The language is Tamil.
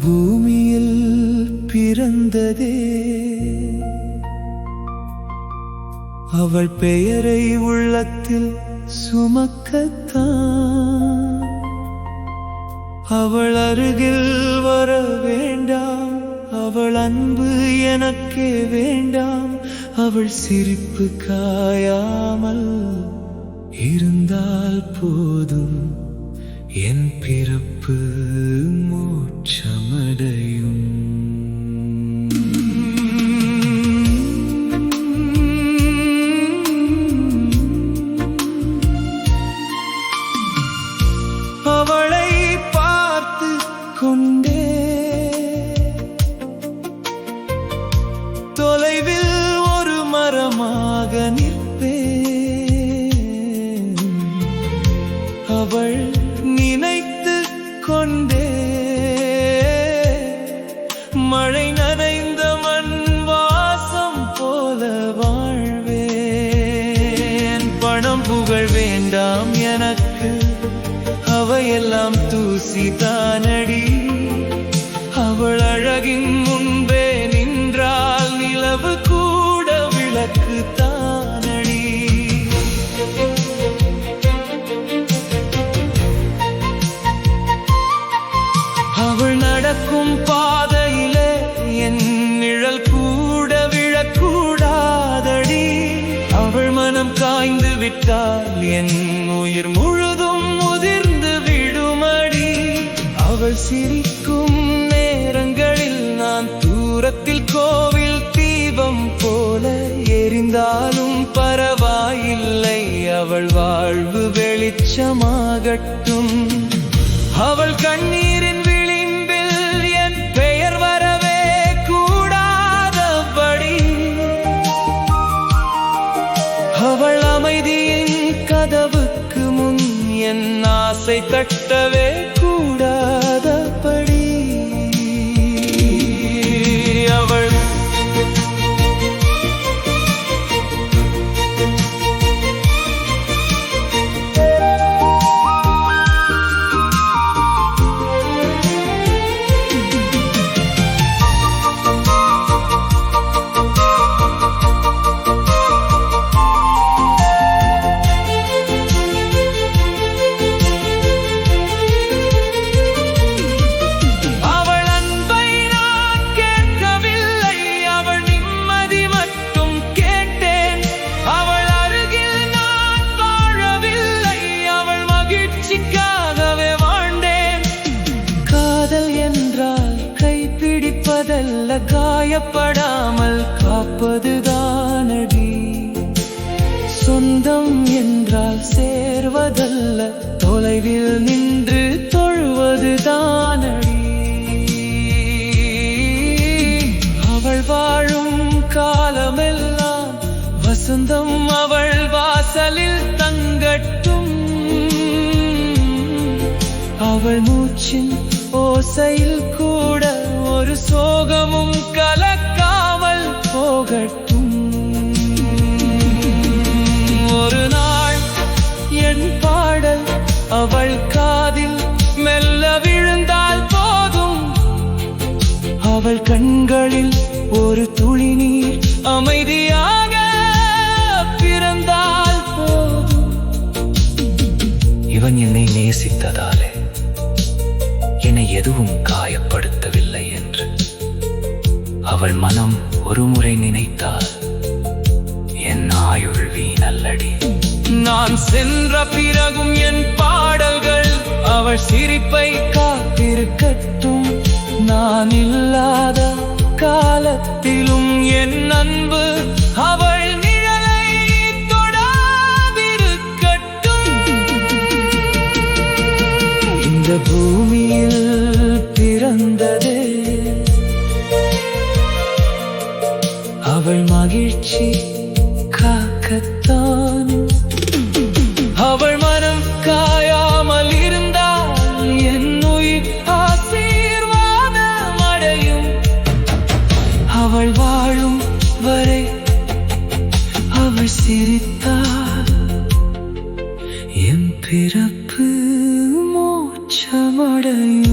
பூமியில் பிறந்ததே அவள் பெயரை உள்ளத்தில் சுமக்கத்தான். அவள் அருகில் வர வேண்டாம், அவள் அன்பு எனக்கே வேண்டாம். அவள் சிரிப்பு காயாமல் இருந்தால் போதும், என் பிறப்பு மோட்சமடையும். அவளை பார்த்து கொண்டே தொலைவில் ஒரு மரமாக நிற்பேன். அவள் நினைத்து கொண்டே மழை நனைந்த மண் வாசம் போல வாழ்வேன். பணம் புகழ் வேண்டாம் எனக்கு, அவையெல்லாம் தூசி தானடி. அவள் அழகின் முன்பே நின்றால் நிலவு கூட விளக்கு தானடி. அவள் நடக்கும் பாதையிலே என் நிழல் கூட விழக்கூடாதடி. அவள் மனம் காய்ந்து விட்டால் என் உயிர் முழுதும் உதிர்ந்து விடுமடி. அவள் சிரிக்கும் நேரங்களில் நான் தூரத்தில் கோவில் தீபம் போல எரிந்தாலும் பரவாயில்லை. அவள் வாழ்வு வெளிச்சமாகட்டும். அவள் கண்ணீரின் விளிம்பில் என் பெயர் வரவே கூடாதபடி. அவள் அமைதியின் கதவுக்கு முன் என் ஆசை தட்டவே கூடாதபடி. அவள் கைப்பிடிப்பதல்ல, காயப்படாமல் காப்பதுதானடி. சொந்தம் என்றால் சேர்வதல்ல, தொலைவில் நின்று தொழுவதுதானடி. அவள் வாழும் காலமெல்லாம் வசந்தம் அவள் வாசலில் தங்கட்டும். அவள் மூச்சின் ஓசையில் கூட ஒரு சோகமும் கலக்காமல் போகட்டும். ஒரு நாள் என் பாடல் அவள் காதில் மெல்ல விழுந்தால் போதும். அவள் கண்களில் ஒரு துளி நீர் அமைதியாக பிறந்தால் போதும். இவன் என்னை நேசித்ததாலே என்னை எதுவும் காயப்படுத்தவில்லை என்று அவள் மனம் ஒருமுறை நினைத்தால் என் ஆயுள் வீணல்லடி. நான் சென்ற பிறகும் என் பாடல்கள் அவள் சிரிப்பை காத்திருக்கட்டும். நான் இல்லாத காலத்திலும் என் அன்பு அவள் நிழலை தொடாதிருக்கட்டும். இந்த பூமியில் பிறந்ததே அவள் மகிழ்ச்சி காக்கத்தான். அவள் மனம் காயாமல் இருந்தால் என் உயிர் ஆசீர்வாதம் அடையும். அவள் வாழும் வரை அவள் சிரித்தாள், என் பிறப்பு மோட்சமடையும்.